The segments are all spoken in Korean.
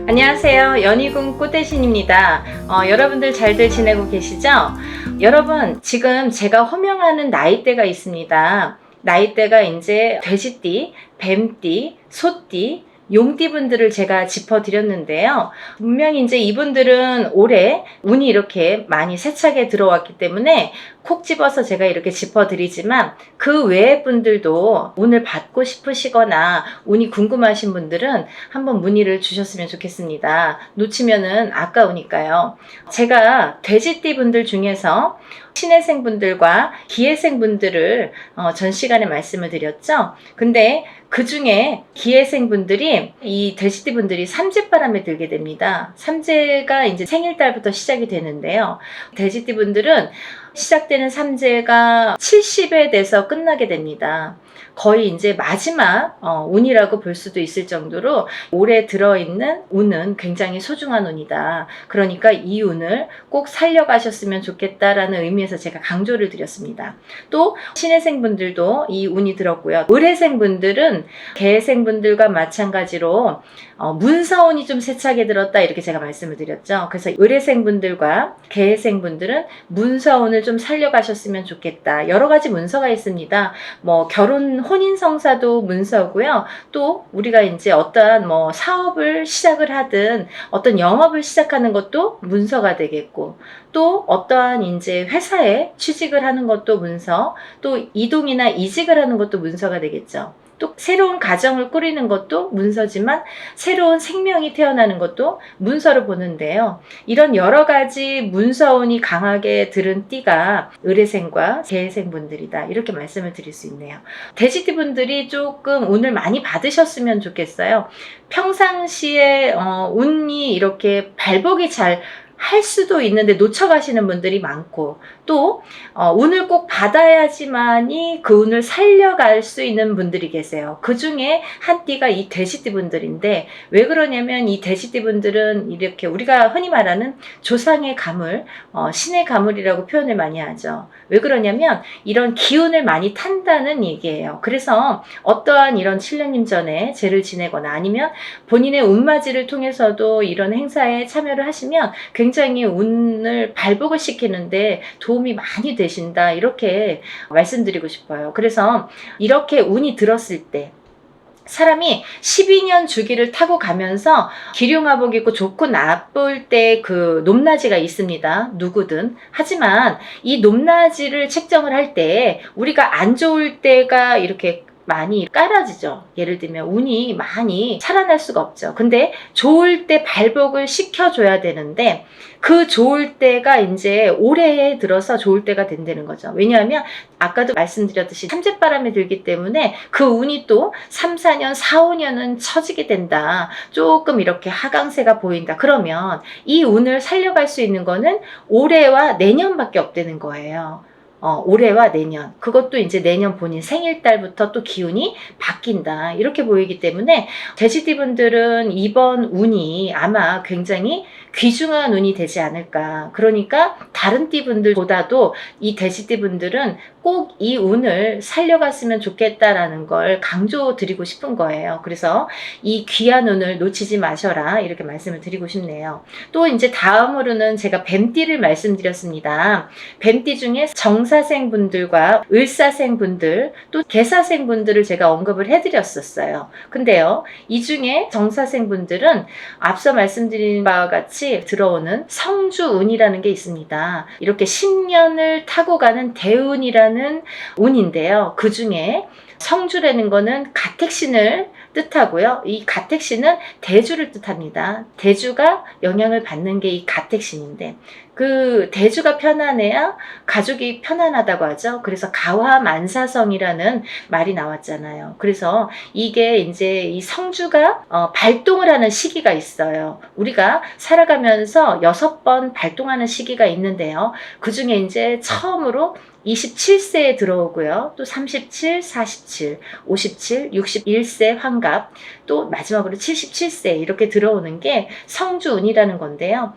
안녕하세요. 연희군 꽃대신입니다. 여러분들 잘들 지내고 계시죠? 여러분, 지금 제가 호명하는 나이대가 있습니다. 나이대가 이제 돼지띠, 뱀띠, 소띠, 용띠 분들을 제가 짚어드렸는데요. 분명히 이제 이분들은 올해 운이 이렇게 많이 세차게 들어왔기 때문에 콕 집어서 제가 이렇게 짚어드리지만 그 외의 분들도 운을 받고 싶으시거나 운이 궁금하신 분들은 한번 문의를 주셨으면 좋겠습니다. 놓치면은 아까우니까요. 제가 돼지띠 분들 중에서 신해생 분들과 기해생 분들을 전 시간에 말씀을 드렸죠. 근데 그 중에 기해생 분들이 이 돼지띠 분들이 삼재바람에 들게 됩니다. 삼재가 이제 생일달부터 시작이 되는데요. 돼지띠 분들은 시작되는 삼재가 70에 돼서 끝나게 됩니다. 거의 이제 마지막 운이라고 볼 수도 있을 정도로 올해 들어있는 운은 굉장히 소중한 운이다. 그러니까 이 운을 꼭 살려가셨으면 좋겠다라는 의미에서 제가 강조를 드렸습니다. 또 신해생 분들도 이 운이 들었고요. 을해생 분들은 개해생 분들과 마찬가지로 문서운이 좀 세차게 들었다 이렇게 제가 말씀을 드렸죠. 그래서 을해생 분들과 개해생 분들은 문서운을 좀 살려가셨으면 좋겠다. 여러 가지 문서가 있습니다. 뭐 결혼 혼인성사도 문서고요. 또 우리가 이제 어떠한 뭐 사업을 시작을 하든 어떤 영업을 시작하는 것도 문서가 되겠고, 또 어떠한 이제 회사에 취직을 하는 것도 문서, 또 이동이나 이직을 하는 것도 문서가 되겠죠. 또 새로운 가정을 꾸리는 것도 문서지만 새로운 생명이 태어나는 것도 문서로 보는데요. 이런 여러 가지 문서운이 강하게 들은 띠가 을해생과 개해생 분들이다. 이렇게 말씀을 드릴 수 있네요. 돼지띠 분들이 조금 운을 많이 받으셨으면 좋겠어요. 평상시에 운이 이렇게 발복이 잘 할 수도 있는데 놓쳐가시는 분들이 많고, 또 운을 꼭 받아야지만이 그 운을 살려갈 수 있는 분들이 계세요. 그 중에 한 띠가 이 돼지띠 분들인데, 왜 그러냐면 이 돼지띠 분들은 이렇게 우리가 흔히 말하는 조상의 가물, 신의 가물이라고 표현을 많이 하죠. 왜 그러냐면 이런 기운을 많이 탄다는 얘기예요. 그래서 어떠한 이런 7년님 전에 제를 지내거나 아니면 본인의 운맞이를 통해서도 이런 행사에 참여를 하시면 굉장히 운을 발복을 시키는데 도움이 많이 되신다, 이렇게 말씀드리고 싶어요. 그래서 이렇게 운이 들었을 때 사람이 12년 주기를 타고 가면서 기륭화복 입고 좋고 나쁠 때 그 높낮이가 있습니다. 누구든. 하지만 이 높낮이를 책정을 할 때 우리가 안 좋을 때가 이렇게 많이 깔아지죠. 예를 들면 운이 많이 살아날 수가 없죠. 근데 좋을 때 발복을 시켜줘야 되는데 그 좋을 때가 이제 올해에 들어서 좋을 때가 된다는 거죠. 왜냐하면 아까도 말씀드렸듯이 삼재바람이 들기 때문에 그 운이 또 3, 4년, 4, 5년은 처지게 된다. 조금 이렇게 하강세가 보인다. 그러면 이 운을 살려갈 수 있는 거는 올해와 내년밖에 없다는 거예요. 올해와 내년, 그것도 이제 내년 본인 생일달부터 또 기운이 바뀐다, 이렇게 보이기 때문에 돼지띠 분들은 이번 운이 아마 굉장히 귀중한 운이 되지 않을까. 그러니까 다른 띠 분들보다도 이 돼지띠 분들은 꼭 이 운을 살려갔으면 좋겠다라는 걸 강조드리고 싶은 거예요. 그래서 이 귀한 운을 놓치지 마셔라, 이렇게 말씀을 드리고 싶네요. 또 이제 다음으로는 제가 뱀띠를 말씀드렸습니다. 뱀띠 중에 정사생 분들과 을사생 분들, 또 개사생 분들을 제가 언급을 해드렸었어요. 근데요, 이 중에 정사생 분들은 앞서 말씀드린 바와 같이 들어오는 성주운이라는 게 있습니다. 이렇게 10년을 타고 가는 대운이라는 운인데요. 그 중에 성주라는 거는 가택신을 뜻하고요. 이 가택신은 대주를 뜻합니다. 대주가 영향을 받는 게 이 가택신인데, 그 대주가 편안해야 가족이 편안하다고 하죠. 그래서 가화만사성이라는 말이 나왔잖아요. 그래서 이게 이제 이 성주가 발동을 하는 시기가 있어요. 우리가 살아가면서 6번 발동하는 시기가 있는데요. 그 중에 이제 처음으로 27세에 들어오고요. 또 37, 47, 57, 61세 환갑, 또 마지막으로 77세 이렇게 들어오는 게 성주운이라는 건데요.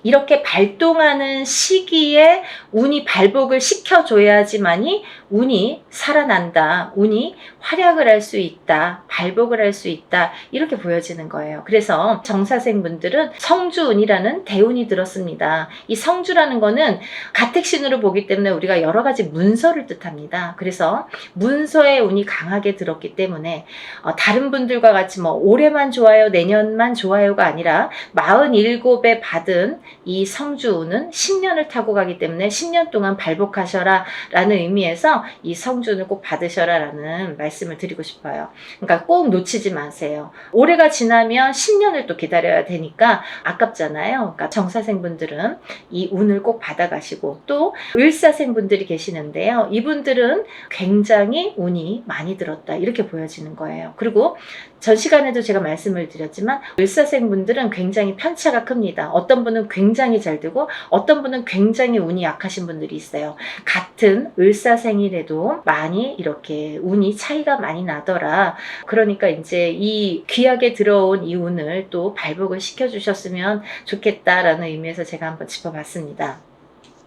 이렇게 발동하는 시기에 운이 발복을 시켜줘야지만이 운이 살아난다. 운이 활약을 할 수 있다. 발복을 할 수 있다. 이렇게 보여지는 거예요. 그래서 정사생분들은 성주운이라는 대운이 들었습니다. 이 성주라는 거는 가택신으로 보기 때문에 우리가 여러 가지 문서를 뜻합니다. 그래서 문서의 운이 강하게 들었기 때문에 다른 분들과 같이 뭐 올해만 좋아요, 내년만 좋아요가 아니라 47에 받은 이 성주운은 10년을 타고 가기 때문에 10년 동안 발복하셔라 라는 의미에서 이 성주운을 꼭 받으셔라 라는 말씀을 드리고 싶어요. 그러니까 꼭 놓치지 마세요. 올해가 지나면 10년을 또 기다려야 되니까 아깝잖아요. 그러니까 정사생분들은 이 운을 꼭 받아가시고, 또 을사생분들이 계시는데요. 이분들은 굉장히 운이 많이 들었다 이렇게 보여지는 거예요. 그리고 전 시간에도 제가 말씀을 드렸지만 을사생분들은 굉장히 편차가 큽니다. 어떤 분은 굉장히 잘 되고 어떤 분은 굉장히 운이 약하신 분들이 있어요. 같은 을사생이라도 많이 이렇게 운이 차이가 많이 나더라. 그러니까 이제 이 귀하게 들어온 이 운을 또 발복을 시켜주셨으면 좋겠다라는 의미에서 제가 한번 짚어봤습니다.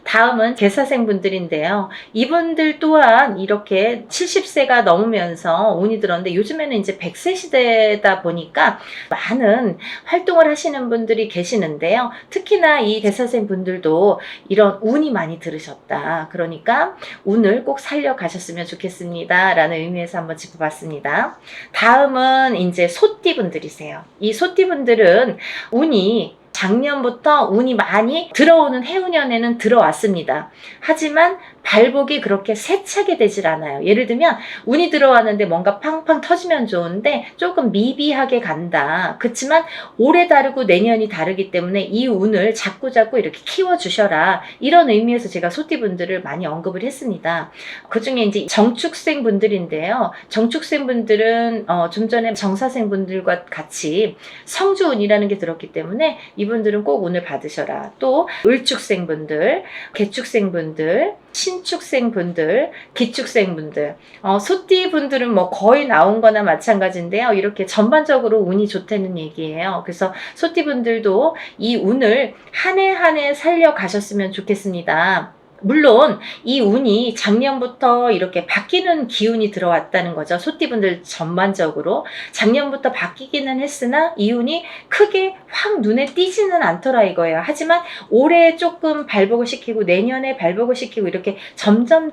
다음은 개사생분들인데요. 이분들 또한 이렇게 70세가 넘으면서 운이 들었는데, 요즘에는 이제 100세 시대다 보니까 많은 활동을 하시는 분들이 계시는데요. 특히나 이 개사생분들도 이런 운이 많이 들으셨다. 그러니까 운을 꼭 살려가셨으면 좋겠습니다 라는 의미에서 한번 짚어봤습니다. 다음은 이제 소띠분들이세요. 이 소띠분들은 운이 작년부터 운이 많이 들어오는 해운년에는 들어왔습니다. 하지만 발복이 그렇게 세차게 되질 않아요. 예를 들면 운이 들어왔는데 뭔가 팡팡 터지면 좋은데 조금 미비하게 간다. 그렇지만 올해 다르고 내년이 다르기 때문에 이 운을 자꾸자꾸 이렇게 키워주셔라. 이런 의미에서 제가 소띠분들을 많이 언급을 했습니다. 그 중에 이제 정축생 분들인데요. 정축생 분들은 좀 전에 정사생 분들과 같이 성주운이라는 게 들었기 때문에 이분들은 꼭 운을 받으셔라. 또 을축생 분들, 개축생 분들, 신축생 분들, 기축생 분들, 소띠 분들은 뭐 거의 나온 거나 마찬가지인데요. 이렇게 전반적으로 운이 좋다는 얘기예요. 그래서 소띠 분들도 이 운을 한 해 한 해 살려 가셨으면 좋겠습니다. 물론 이 운이 작년부터 이렇게 바뀌는 기운이 들어왔다는 거죠. 소띠분들 전반적으로 작년부터 바뀌기는 했으나 이 운이 크게 확 눈에 띄지는 않더라 이거예요. 하지만 올해 조금 발복을 시키고 내년에 발복을 시키고 이렇게 점점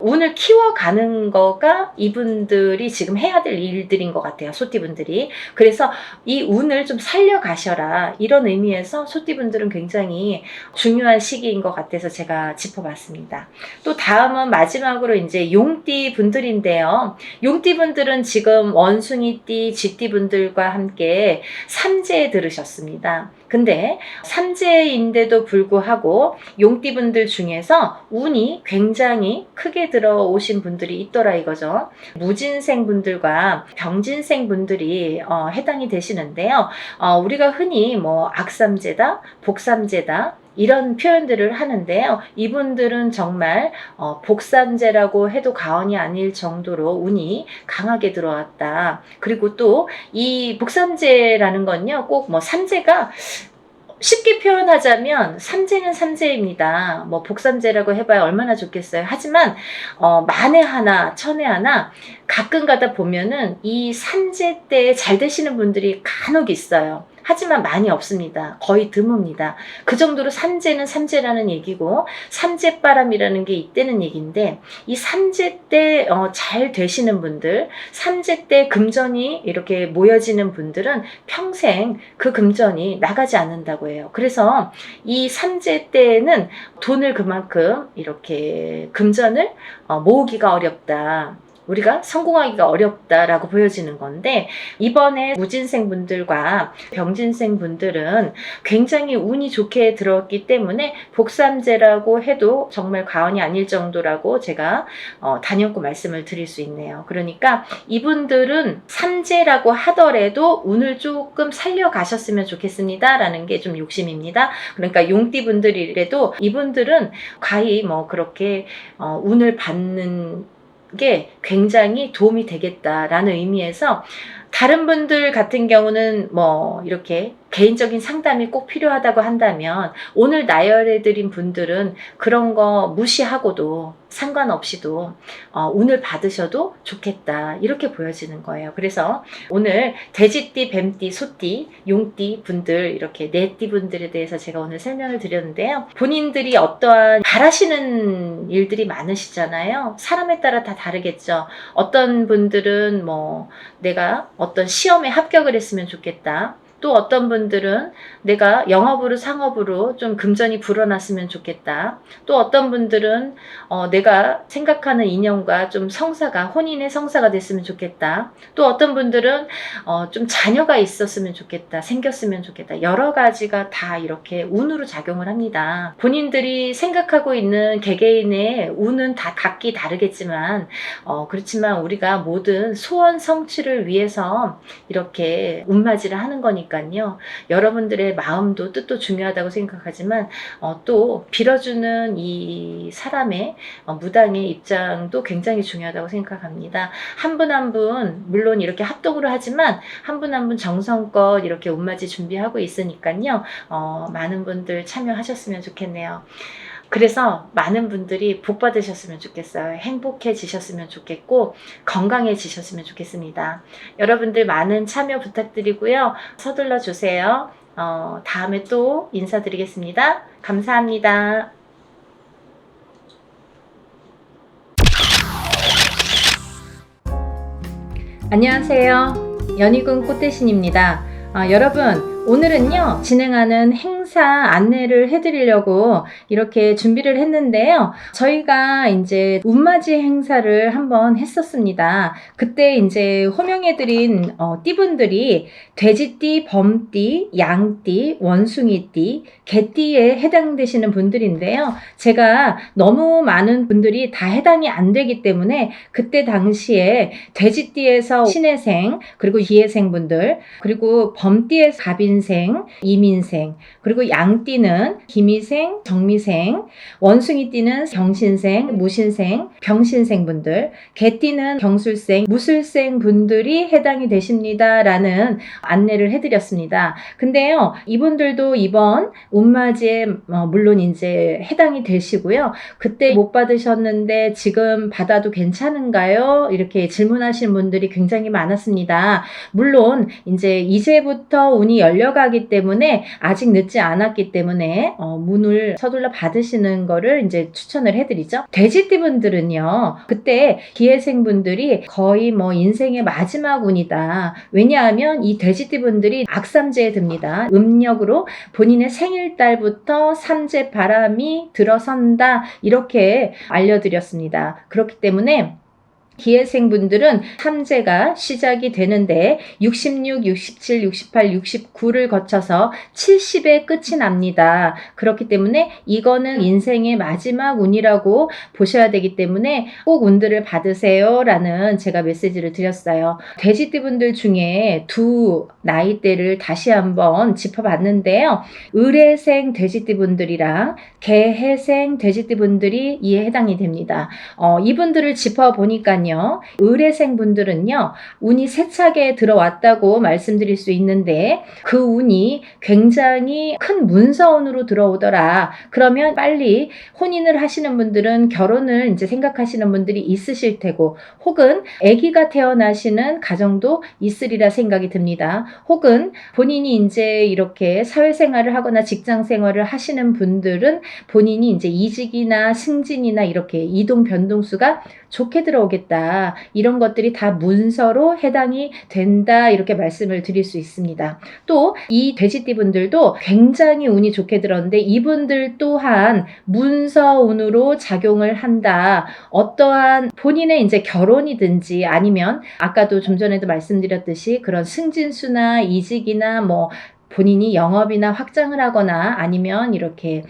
운을 키워가는 거가 이분들이 지금 해야 될 일들인 것 같아요. 소띠분들이. 그래서 이 운을 좀 살려가셔라 이런 의미에서 소띠분들은 굉장히 중요한 시기인 것 같아서 제가 짚어봤습니다. 또 다음은 마지막으로 이제 용띠 분들인데요. 용띠 분들은 지금 원숭이띠, 쥐띠 분들과 함께 삼재에 들으셨습니다. 근데 삼재인데도 불구하고 용띠 분들 중에서 운이 굉장히 크게 들어오신 분들이 있더라 이거죠. 무진생 분들과 병진생 분들이 해당이 되시는데요. 우리가 흔히 뭐 악삼재다, 복삼재다 이런 표현들을 하는데요. 이분들은 정말 복삼재라고 해도 과언이 아닐 정도로 운이 강하게 들어왔다. 그리고 또 이 복삼재라는 건요, 꼭 뭐 삼재가 쉽게 표현하자면 삼재는 삼재입니다. 뭐 복삼재라고 해봐야 얼마나 좋겠어요. 하지만 만에 하나, 천에 하나 가끔 가다 보면은 이 삼재 때 잘 되시는 분들이 간혹 있어요. 하지만 많이 없습니다. 거의 드뭅니다. 그 정도로 삼재는 삼재라는 얘기고 삼재바람이라는 게 있다는 얘기인데, 이 삼재 때 잘 되시는 분들, 삼재 때 금전이 이렇게 모여지는 분들은 평생 그 금전이 나가지 않는다고 해요. 그래서 이 삼재 때는 돈을 그만큼 이렇게 금전을 모으기가 어렵다. 우리가 성공하기가 어렵다라고 보여지는 건데, 이번에 무진생 분들과 병진생 분들은 굉장히 운이 좋게 들었기 때문에 복삼재라고 해도 정말 과언이 아닐 정도라고 제가 단연코 말씀을 드릴 수 있네요. 그러니까 이분들은 삼재라고 하더라도 운을 조금 살려가셨으면 좋겠습니다 라는 게 좀 욕심입니다. 그러니까 용띠 분들이라도 이분들은 과히 뭐 그렇게 운을 받는 게 굉장히 도움이 되겠다라는 의미에서 다른 분들 같은 경우는 뭐 이렇게 개인적인 상담이 꼭 필요하다고 한다면 오늘 나열해드린 분들은 그런 거 무시하고도 상관없이도 운을 받으셔도 좋겠다 이렇게 보여지는 거예요. 그래서 오늘 돼지띠, 뱀띠, 소띠, 용띠 분들 이렇게 네 띠 분들에 대해서 제가 오늘 설명을 드렸는데요. 본인들이 어떠한 바라시는 일들이 많으시잖아요. 사람에 따라 다 다르겠죠. 어떤 분들은 뭐 내가 어떤 시험에 합격을 했으면 좋겠다. 또 어떤 분들은 내가 영업으로 상업으로 좀 금전이 불어났으면 좋겠다. 또 어떤 분들은 내가 생각하는 인연과 좀 성사가 혼인의 성사가 됐으면 좋겠다. 또 어떤 분들은 좀 자녀가 있었으면 좋겠다. 생겼으면 좋겠다. 여러 가지가 다 이렇게 운으로 작용을 합니다. 본인들이 생각하고 있는 개개인의 운은 다 각기 다르겠지만 그렇지만 우리가 모든 소원 성취를 위해서 이렇게 운맞이를 하는 거니까 여러분들의 마음도 뜻도 중요하다고 생각하지만 또 빌어주는 이 사람의 무당의 입장도 굉장히 중요하다고 생각합니다. 한 분 한 분 물론 이렇게 합동으로 하지만 한 분 한 분 정성껏 이렇게 운맞이 준비하고 있으니까요. 많은 분들 참여하셨으면 좋겠네요. 그래서 많은 분들이 복 받으셨으면 좋겠어요. 행복해지셨으면 좋겠고 건강해지셨으면 좋겠습니다. 여러분들 많은 참여 부탁드리고요. 서둘러 주세요. 다음에 또 인사드리겠습니다. 감사합니다. 안녕하세요. 연희군 꽃대신입니다. 여러분 오늘은요 진행하는 행사 안내를 해드리려고 이렇게 준비를 했는데요. 저희가 이제 운맞이 행사를 한번 했었습니다. 그때 이제 호명해드린 띠분들이 돼지띠, 범띠, 양띠, 원숭이띠, 개띠에 해당되시는 분들인데요. 제가 너무 많은 분들이 다 해당이 안 되기 때문에 그때 당시에 돼지띠에서 신해생 그리고 기해생 분들 그리고 범띠에서 갑인생, 이민생 그리고 양띠는 기미생, 정미생 원숭이띠는 경신생, 무신생, 병신생 분들 개띠는 경술생, 무술생 분들이 해당이 되십니다 라는 안내를 해드렸습니다. 근데요 이분들도 이번 운맞이에 물론 이제 해당이 되시고요. 그때 못 받으셨는데 지금 받아도 괜찮은가요? 이렇게 질문하시는 분들이 굉장히 많았습니다. 물론 이제부터 운이 열려가기 때문에 아직 늦지 않았기 때문에 문을 서둘러 받으시는 거를 이제 추천을 해드리죠. 돼지띠 분들은요 그때 기해생 분들이 거의 뭐 인생의 마지막 운이다. 왜냐하면 이 돼지띠 분들이 악삼재에 듭니다. 음력으로 본인의 생일달부터 삼재 바람이 들어선다 이렇게 알려드렸습니다. 그렇기 때문에 기해생분들은 삼재가 시작이 되는데 66, 67, 68, 69를 거쳐서 70에 끝이 납니다. 그렇기 때문에 이거는 인생의 마지막 운이라고 보셔야 되기 때문에 꼭 운들을 받으세요 라는 제가 메시지를 드렸어요. 돼지띠분들 중에 두 나이대를 다시 한번 짚어봤는데요. 을해생 돼지띠분들이랑 개해생 돼지띠분들이 이에 해당이 됩니다. 이분들을 짚어보니까요. 을해생 분들은요 운이 세차게 들어왔다고 말씀드릴 수 있는데 그 운이 굉장히 큰 문서운으로 들어오더라. 그러면 빨리 혼인을 하시는 분들은 결혼을 이제 생각하시는 분들이 있으실 테고 혹은 아기가 태어나시는 가정도 있으리라 생각이 듭니다. 혹은 본인이 이제 이렇게 사회생활을 하거나 직장생활을 하시는 분들은 본인이 이제 이직이나 승진이나 이렇게 이동 변동수가 좋게 들어오겠다. 이런 것들이 다 문서로 해당이 된다. 이렇게 말씀을 드릴 수 있습니다. 또 이 돼지띠 분들도 굉장히 운이 좋게 들었는데 이분들 또한 문서운으로 작용을 한다. 어떠한 본인의 이제 결혼이든지 아니면 아까도 좀 전에도 말씀드렸듯이 그런 승진수나 이직이나 뭐 본인이 영업이나 확장을 하거나 아니면 이렇게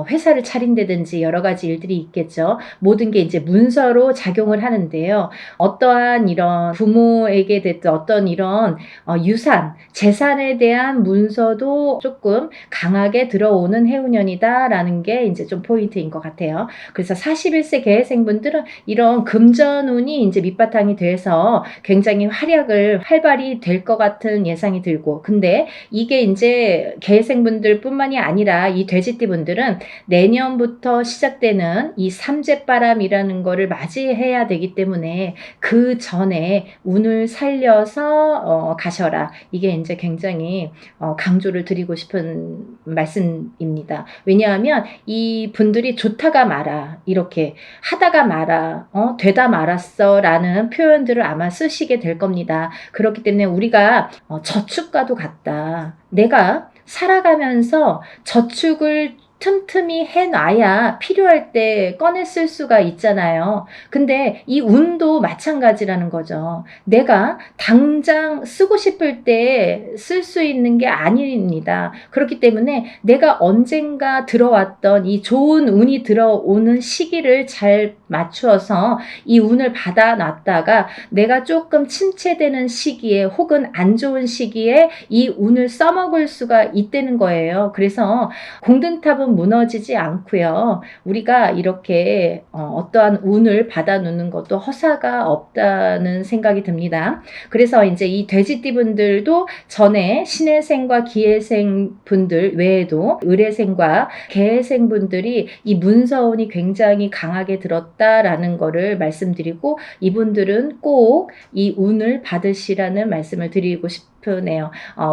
회사를 차린다든지 여러 가지 일들이 있겠죠. 모든 게 이제 문서로 작용을 하는데요. 어떠한 이런 부모에게 됐든 어떤 이런 유산, 재산에 대한 문서도 조금 강하게 들어오는 해운년이다라는 게 이제 좀 포인트인 것 같아요. 그래서 41세 계생분들은 이런 금전운이 이제 밑바탕이 돼서 굉장히 활발히 될 것 같은 예상이 들고, 근데 이게 이제 계생분들 뿐만이 아니라 이 돼지띠분들은 내년부터 시작되는 이 삼재바람이라는 거를 맞이해야 되기 때문에 그 전에 운을 살려서 가셔라. 이게 이제 굉장히 강조를 드리고 싶은 말씀입니다. 왜냐하면 이 분들이 좋다가 말아, 이렇게 하다가 말아, 되다 말았어 라는 표현들을 아마 쓰시게 될 겁니다. 그렇기 때문에 우리가 저축과도 같다. 내가 살아가면서 저축을 틈틈이 해놔야 필요할 때 꺼내 쓸 수가 있잖아요. 근데 이 운도 마찬가지라는 거죠. 내가 당장 쓰고 싶을 때 쓸 수 있는 게 아닙니다. 그렇기 때문에 내가 언젠가 들어왔던 이 좋은 운이 들어오는 시기를 잘 맞추어서 이 운을 받아놨다가 내가 조금 침체되는 시기에 혹은 안 좋은 시기에 이 운을 써먹을 수가 있다는 거예요. 그래서 공든탑은 무너지지 않고요. 우리가 이렇게 어떠한 운을 받아놓는 것도 허사가 없다는 생각이 듭니다. 그래서 이제 이 돼지띠분들도 전에 신해생과 기해생 분들 외에도 을해생과 개해생 분들이 이 문서운이 굉장히 강하게 들었다라는 거를 말씀드리고, 이분들은 꼭 이 운을 받으시라는 말씀을 드리고 싶으네요.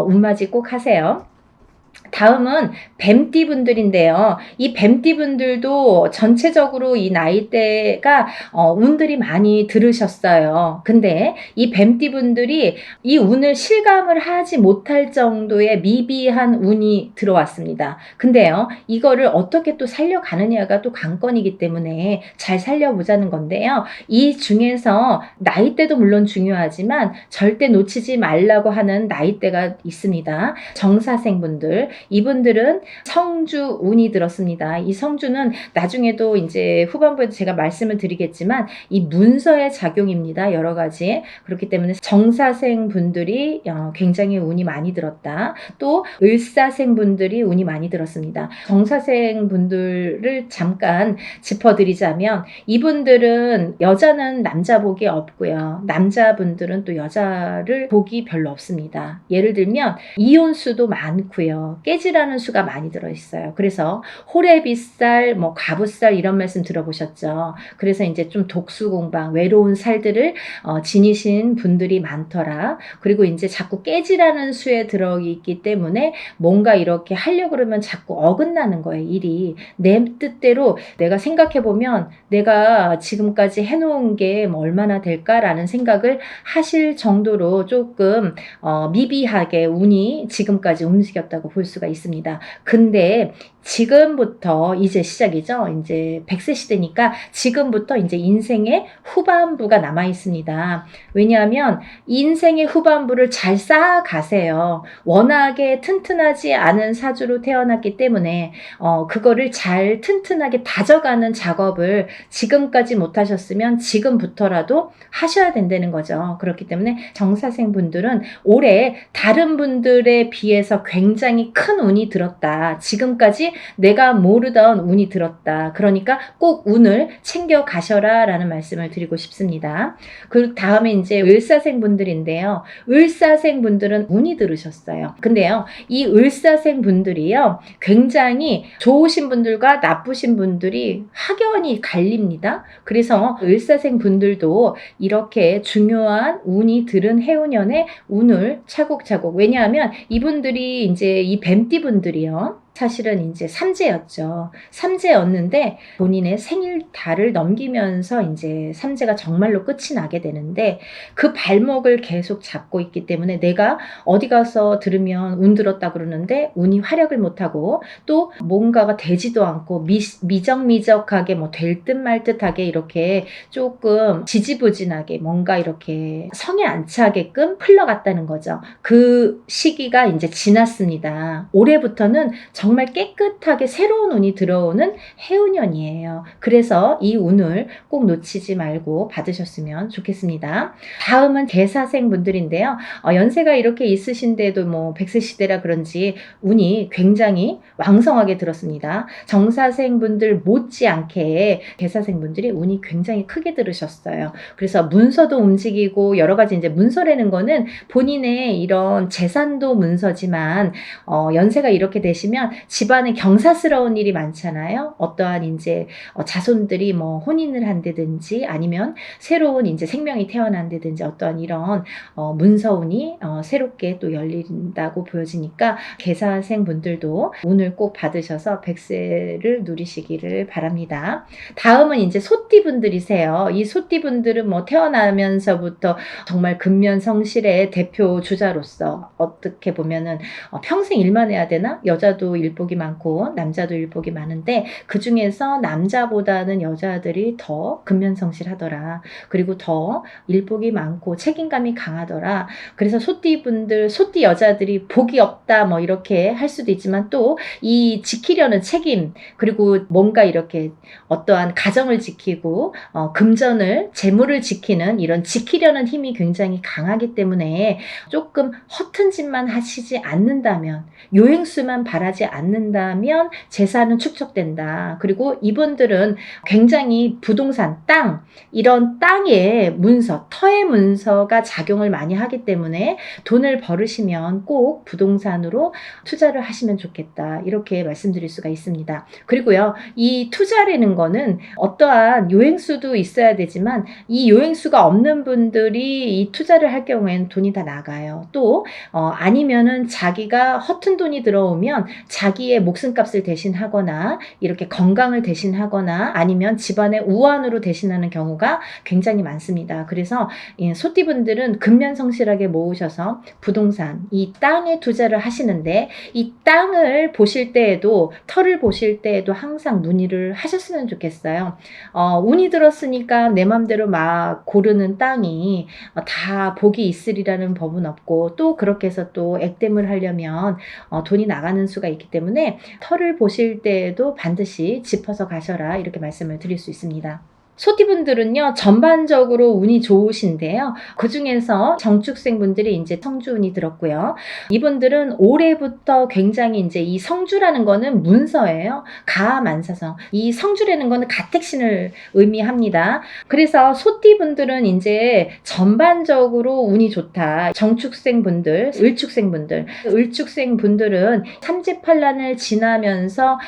운맞이 꼭 하세요. 다음은 뱀띠 분들인데요. 이 뱀띠 분들도 전체적으로 이 나이대가 운들이 많이 들으셨어요. 근데 이 뱀띠 분들이 이 운을 실감을 하지 못할 정도의 미비한 운이 들어왔습니다. 근데요, 이거를 어떻게 또 살려가느냐가 또 관건이기 때문에 잘 살려보자는 건데요. 이 중에서 나이대도 물론 중요하지만 절대 놓치지 말라고 하는 나이대가 있습니다. 정사생분들, 이분들은 성주 운이 들었습니다. 이 성주는 나중에도 이제 후반부에도 제가 말씀을 드리겠지만 이 문서의 작용입니다. 여러 가지. 그렇기 때문에 정사생 분들이 굉장히 운이 많이 들었다. 또 을사생 분들이 운이 많이 들었습니다. 정사생 분들을 잠깐 짚어드리자면, 이분들은 여자는 남자 복이 없고요. 남자분들은 또 여자를 복이 별로 없습니다. 예를 들면 이혼수도 많고요. 깨지라는 수가 많이 들어있어요. 그래서 호래비살, 과부살 이런 말씀 들어보셨죠? 그래서 이제 좀 독수공방, 외로운 살들을 지니신 분들이 많더라. 그리고 이제 자꾸 깨지라는 수에 들어있기 때문에 뭔가 이렇게 하려고 그러면 자꾸 어긋나는 거예요. 일이. 내 뜻대로 내가 생각해보면 내가 지금까지 해놓은 게 뭐 얼마나 될까라는 생각을 하실 정도로 조금 미비하게 운이 지금까지 움직였다고 볼 수가 있습니다. 근데 지금부터 이제 시작이죠. 이제 100세 시대니까 지금부터 이제 인생의 후반부가 남아 있습니다. 왜냐하면 인생의 후반부를 잘 쌓아가세요. 워낙에 튼튼하지 않은 사주로 태어났기 때문에 그거를 잘 튼튼하게 다져가는 작업을 지금까지 못하셨으면 지금부터라도 하셔야 된다는 거죠. 그렇기 때문에 정사생 분들은 올해 다른 분들에 비해서 굉장히 큰 운이 들었다. 지금까지 내가 모르던 운이 들었다. 그러니까 꼭 운을 챙겨 가셔라 라는 말씀을 드리고 싶습니다. 그 다음에 이제 을사생 분들인데요. 을사생 분들은 운이 들으셨어요. 근데요, 이 을사생 분들이요, 굉장히 좋으신 분들과 나쁘신 분들이 확연히 갈립니다. 그래서 을사생 분들도 이렇게 중요한 운이 들은 해운년에 운을 차곡차곡, 왜냐하면 이분들이 이제 이 뱀띠 분들이요, 사실은 이제 삼재였죠. 삼재였는데 본인의 생일달을 넘기면서 이제 삼재가 정말로 끝이 나게 되는데 그 발목을 계속 잡고 있기 때문에 내가 어디 가서 들으면 운 들었다 그러는데 운이 활약을 못하고 또 뭔가가 되지도 않고 미적미적하게 뭐 될 듯 말 듯하게 이렇게 조금 지지부진하게 뭔가 이렇게 성에 안 차게끔 흘러갔다는 거죠. 그 시기가 이제 지났습니다. 올해부터는 정말 깨끗하게 새로운 운이 들어오는 해운년이에요. 그래서 이 운을 꼭 놓치지 말고 받으셨으면 좋겠습니다. 다음은 개사생 분들인데요. 연세가 이렇게 있으신데도 뭐 100세 시대라 그런지 운이 굉장히 왕성하게 들었습니다. 정사생 분들 못지않게 개사생 분들이 운이 굉장히 크게 들으셨어요. 그래서 문서도 움직이고 여러 가지 이제 문서라는 거는 본인의 이런 재산도 문서지만 연세가 이렇게 되시면 집안에 경사스러운 일이 많잖아요. 어떠한 이제 자손들이 뭐 혼인을 한다든지 아니면 새로운 이제 생명이 태어난다든지 어떠한 이런 문서운이 새롭게 또 열린다고 보여지니까 개사생 분들도 운을 꼭 받으셔서 100세를 누리시기를 바랍니다. 다음은 이제 소띠 분들이세요. 이 소띠 분들은 뭐 태어나면서부터 정말 근면성실의 대표 주자로서 어떻게 보면은 평생 일만 해야 되나? 여자도 일복이 많고 남자도 일복이 많은데 그 중에서 남자보다는 여자들이 더 근면성실하더라. 그리고 더 일복이 많고 책임감이 강하더라. 그래서 소띠분들, 소띠 여자들이 복이 없다 뭐 이렇게 할 수도 있지만 또 이 지키려는 책임 그리고 뭔가 이렇게 어떠한 가정을 지키고 금전을 재물을 지키는 이런 지키려는 힘이 굉장히 강하기 때문에 조금 허튼 짓만 하시지 않는다면 요행수만 바라지 않는다면 재산은 축적된다. 그리고 이분들은 굉장히 부동산, 땅 이런 땅의 문서, 터의 문서가 작용을 많이 하기 때문에 돈을 벌으시면 꼭 부동산으로 투자를 하시면 좋겠다. 이렇게 말씀드릴 수가 있습니다. 그리고요, 이 투자라는 거는 어떠한 요행수도 있어야 되지만 이 요행수가 없는 분들이 이 투자를 할 경우에는 돈이 다 나가요. 또 아니면은 자기가 허튼 돈이 들어오면 자기의 목숨값을 대신하거나 이렇게 건강을 대신하거나 아니면 집안의 우환으로 대신하는 경우가 굉장히 많습니다. 그래서 소띠분들은 근면성실하게 모으셔서 부동산, 이 땅에 투자를 하시는데 이 땅을 보실 때에도 터를 보실 때에도 항상 문의를 하셨으면 좋겠어요. 운이 들었으니까 내 맘대로 막 고르는 땅이 다 복이 있으리라는 법은 없고 또 그렇게 해서 또 액땜을 하려면 돈이 나가는 수가 있기 때문에 터를 보실 때에도 반드시 짚어서 가셔라 이렇게 말씀을 드릴 수 있습니다. 소띠분들은요, 전반적으로 운이 좋으신데요. 그 중에서 정축생 분들이 이제 성주운이 들었고요. 이분들은 올해부터 굉장히 이제 이 성주라는 거는 문서예요. 가만사성. 이 성주라는 거는 가택신을 의미합니다. 그래서 소띠분들은 이제 전반적으로 운이 좋다. 정축생 분들, 을축생 분들. 을축생 분들은 삼재팔란을 지나면서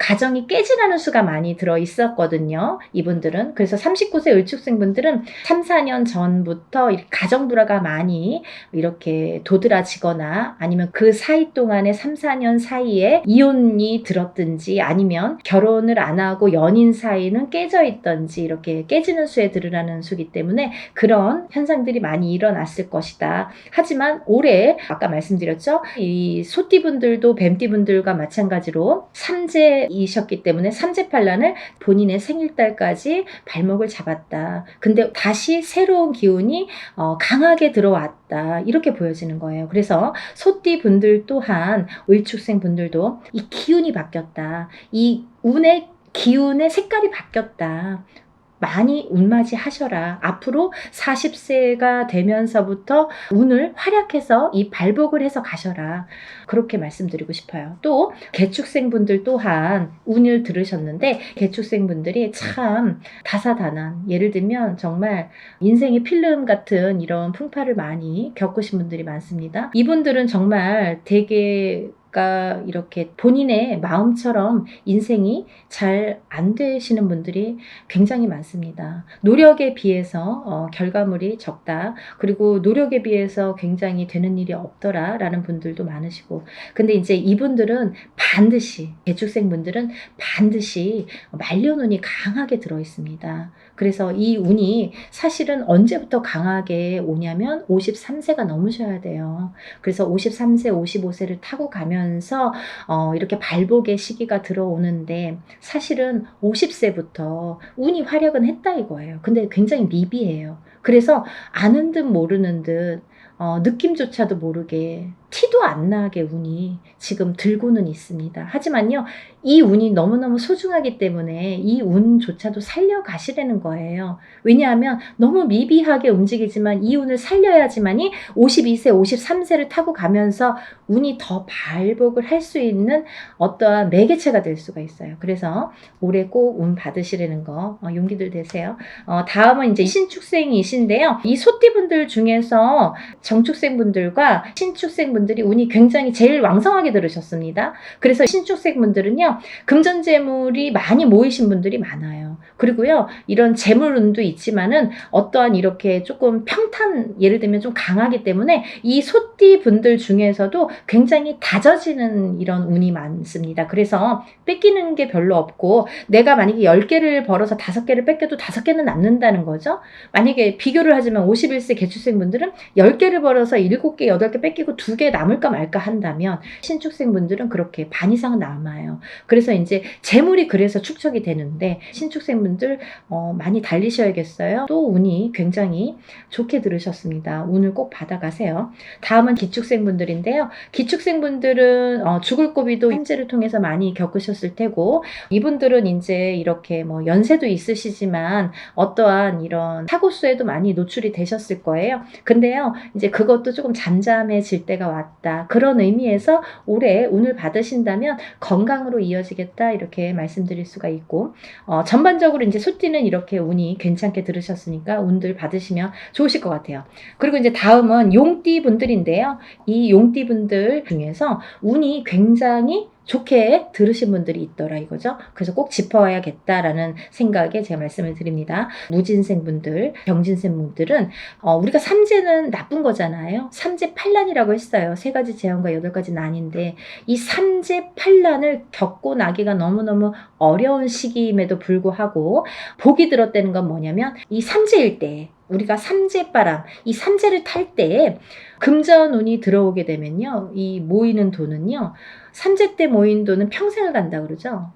가정이 깨지라는 수가 많이 들어 있었거든요. 이분들은. 그래서 39세 을축생분들은 3, 4년 전부터 가정 불화가 많이 이렇게 도드라지거나 아니면 그 사이 동안에 3, 4년 사이에 이혼이 들었든지 아니면 결혼을 안 하고 연인 사이는 깨져 있던지 이렇게 깨지는 수에 들으라는 수기 때문에 그런 현상들이 많이 일어났을 것이다. 하지만 올해 아까 말씀드렸죠. 이 소띠분들도 뱀띠분들과 마찬가지로 삼재이셨기 때문에 삼재팔란을 본인의 생일달까지 발목을 잡았다. 근데 다시 새로운 기운이 강하게 들어왔다. 이렇게 보여지는 거예요. 그래서 소띠 분들 또한 을축생 분들도 이 기운이 바뀌었다. 이 운의 기운의 색깔이 바뀌었다. 많이 운맞이 하셔라. 앞으로 40세가 되면서부터 운을 활약해서 이 발복을 해서 가셔라. 그렇게 말씀드리고 싶어요. 또 개축생분들 또한 운을 들으셨는데 개축생분들이 참 다사다난 예를 들면 정말 인생의 필름 같은 이런 풍파를 많이 겪으신 분들이 많습니다. 이분들은 정말 되게 그러니까 이렇게 본인의 마음처럼 인생이 잘 안 되시는 분들이 굉장히 많습니다. 노력에 비해서 결과물이 적다. 그리고 노력에 비해서 굉장히 되는 일이 없더라라는 분들도 많으시고, 근데 이제 이분들은 반드시, 개축생 분들은 반드시 말년운이 강하게 들어 있습니다. 그래서 이 운이 사실은 언제부터 강하게 오냐면 53세가 넘으셔야 돼요. 그래서 53세, 55세를 타고 가면서 이렇게 발복의 시기가 들어오는데, 사실은 50세부터 운이 활약은 했다 이거예요. 근데 굉장히 미비해요. 그래서 아는 듯 모르는 듯 느낌조차도 모르게 티도 안 나게 운이 지금 들고는 있습니다. 하지만요, 이 운이 너무너무 소중하기 때문에 이 운조차도 살려가시라는 거예요. 왜냐하면 너무 미비하게 움직이지만 이 운을 살려야지만이 52세, 53세를 타고 가면서 운이 더 발복을 할 수 있는 어떠한 매개체가 될 수가 있어요. 그래서 올해 꼭 운 받으시라는 거 용기들 되세요. 다음은 이제 신축생이신데요. 이 소띠분들 중에서 정축생분들과 신축생분들이 운이 굉장히 제일 왕성하게 들으셨습니다. 그래서 신축생분들은요, 금전재물이 많이 모이신 분들이 많아요. 그리고요, 이런 재물운도 있지만은 어떠한 이렇게 조금 평탄, 예를 들면 좀 강하기 때문에 이 소띠분들 중에서도 굉장히 다져지는 이런 운이 많습니다. 그래서 뺏기는 게 별로 없고, 내가 만약에 10개를 벌어서 5개를 뺏겨도 5개는 남는다는 거죠. 만약에 비교를 하자면 51세 개축생분들은 10개를 벌어서 7개, 8개 뺏기고 2개 남을까 말까 한다면, 신축생분들은 그렇게 반 이상은 남아요. 그래서 이제 재물이 그래서 축적이 되는데, 신축생분들 많이 달리셔야겠어요. 또 운이 굉장히 좋게 들으셨습니다. 운을 꼭 받아가세요. 다음은 기축생분들인데요. 기축생분들은 죽을 고비도 현재를 통해서 많이 겪으셨을 테고, 이분들은 이제 이렇게 뭐 연세도 있으시지만 어떠한 이런 사고수에도 많이 노출이 되셨을 거예요. 근데요, 이제 그것도 조금 잠잠해질 때가 왔다. 그런 의미에서 올해 운을 받으신다면 건강으로 이어지겠다, 이렇게 말씀드릴 수가 있고, 전반적으로 이제 소띠는 이렇게 운이 괜찮게 들으셨으니까 운들 받으시면 좋으실 것 같아요. 그리고 이제 다음은 용띠 분들인데요. 이 용띠 분들 중에서 운이 굉장히 좋게 들으신 분들이 있더라 이거죠. 그래서 꼭 짚어야겠다라는 생각에 제가 말씀을 드립니다. 무진생분들, 병진생분들은 우리가 삼재는 나쁜 거잖아요. 삼재팔란이라고 했어요. 3가지 재앙과 8가지 난인데, 이 삼재팔란을 겪고 나기가 너무너무 어려운 시기임에도 불구하고 복이 들었다는 건 뭐냐면, 이 삼재일 때, 우리가 삼재바람, 이 삼재를 탈 때 금전운이 들어오게 되면요, 이 모이는 돈은요, 삼재 때 모인 돈은 평생을 간다 그러죠.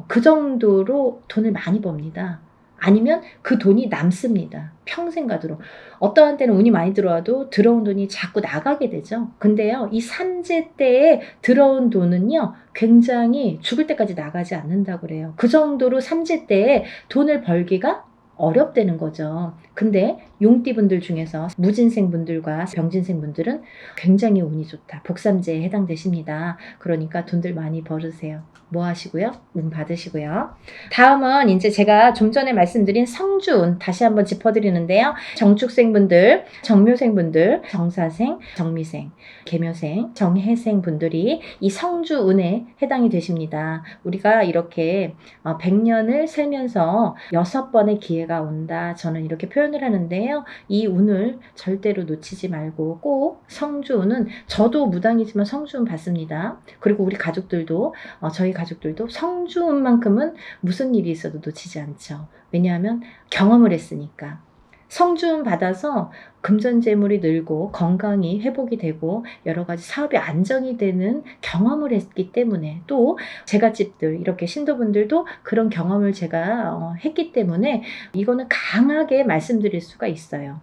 그 정도로 돈을 많이 법니다. 아니면 그 돈이 남습니다. 평생 가도록. 어떠한 때는 운이 많이 들어와도 들어온 돈이 자꾸 나가게 되죠. 근데요, 이 삼재 때에 들어온 돈은요, 굉장히 죽을 때까지 나가지 않는다고 그래요. 그 정도로 삼재 때에 돈을 벌기가 어렵다는 거죠. 근데 용띠분들 중에서 무진생분들과 병진생분들은 굉장히 운이 좋다. 복삼재에 해당되십니다. 그러니까 돈들 많이 벌으세요. 뭐 하시고요? 운 받으시고요. 다음은 이제 제가 좀 전에 말씀드린 성주운 다시 한번 짚어드리는데요. 정축생분들, 정묘생분들, 정사생, 정미생, 계묘생, 정해생 분들이 이 성주운에 해당이 되십니다. 우리가 이렇게 100년을 살면서 6번의 기회가 온다, 저는 이렇게 표현을 하는데요. 이 운을 절대로 놓치지 말고 꼭 성주운은, 저도 무당이지만 성주운 받습니다. 그리고 우리 가족들도, 저희 가족들도 성주운만큼은 무슨 일이 있어도 놓치지 않죠. 왜냐하면 경험을 했으니까. 성주운 받아서 금전재물이 늘고 건강이 회복이 되고 여러 가지 사업이 안정이 되는 경험을 했기 때문에, 또 제갓집들, 이렇게 신도분들도 그런 경험을 제가 했기 때문에 이거는 강하게 말씀드릴 수가 있어요.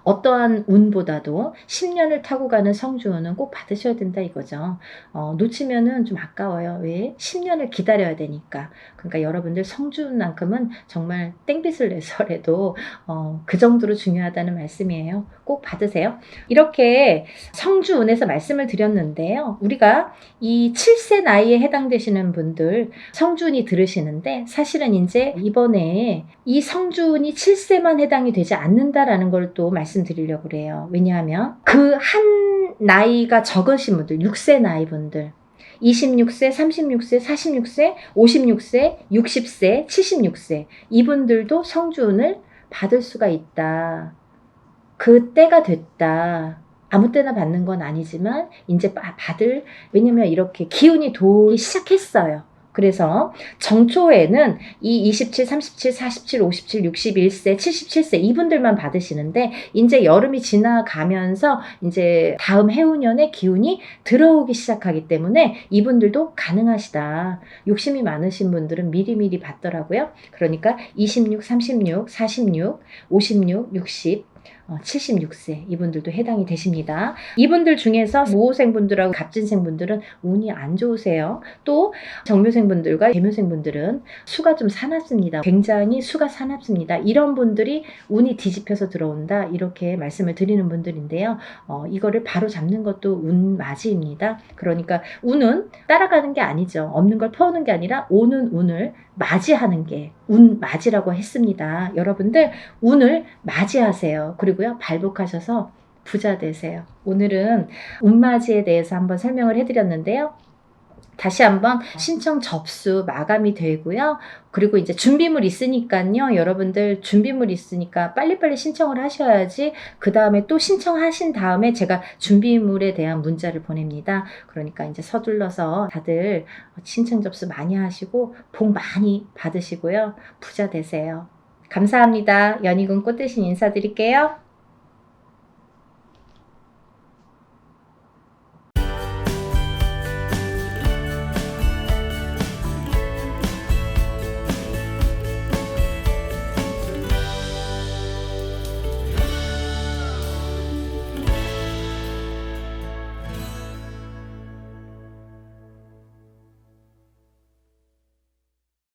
어떠한 운보다도 10년을 타고 가는 성주운은 꼭 받으셔야 된다 이거죠. 놓치면은 좀 아까워요. 왜? 10년을 기다려야 되니까. 그러니까 여러분들 성주운만큼은 정말 땡빛을 내서라도 그 정도로 중요하다는 말씀이에요. 꼭 받으세요. 이렇게 성주운에서 말씀을 드렸는데요. 우리가 이 7세 나이에 해당되시는 분들 성주운이 들으시는데, 사실은 이제 이번에 이 성주운이 7세만 해당이 되지 않는다라는 걸 또 말씀드리려고 그래요. 왜냐하면 그 한 나이가 적으신 분들, 6세 나이 분들, 26세, 36세, 46세, 56세, 60세, 76세 이분들도 성주운을 받을 수가 있다. 그 때가 됐다. 아무 때나 받는 건 아니지만 이제 받을, 왜냐면 이렇게 기운이 돌기 시작했어요. 그래서 정초에는 이 27, 37, 47, 57, 61세, 77세 이분들만 받으시는데 이제 여름이 지나가면서 이제 다음 해운년에 기운이 들어오기 시작하기 때문에 이분들도 가능하시다. 욕심이 많으신 분들은 미리미리 받더라고요. 그러니까 26, 36, 46, 56, 60 76세 이분들도 해당이 되십니다. 이분들 중에서 모호생분들하고 갑진생분들은 운이 안 좋으세요. 또 정묘생분들과 개묘생분들은 수가 좀 사납습니다. 굉장히 수가 사납습니다. 이런 분들이 운이 뒤집혀서 들어온다 이렇게 말씀을 드리는 분들인데요. 이거를 바로 잡는 것도 운맞이입니다. 그러니까 운은 따라가는 게 아니죠. 없는 걸 퍼오는 게 아니라 오는 운을 맞이하는 게 운맞이라고 했습니다. 여러분들 운을 맞이하세요. 그리고요 발복하셔서 부자 되세요. 오늘은 운맞이에 대해서 한번 설명을 해드렸는데요. 다시 한번 신청 접수 마감이 되고요. 그리고 이제 준비물 있으니까요. 여러분들 준비물 있으니까 빨리빨리 신청을 하셔야지 그 다음에 또 신청하신 다음에 제가 준비물에 대한 문자를 보냅니다. 그러니까 이제 서둘러서 다들 신청 접수 많이 하시고 복 많이 받으시고요. 부자 되세요. 감사합니다. 연희군 꽃대신 인사드릴게요.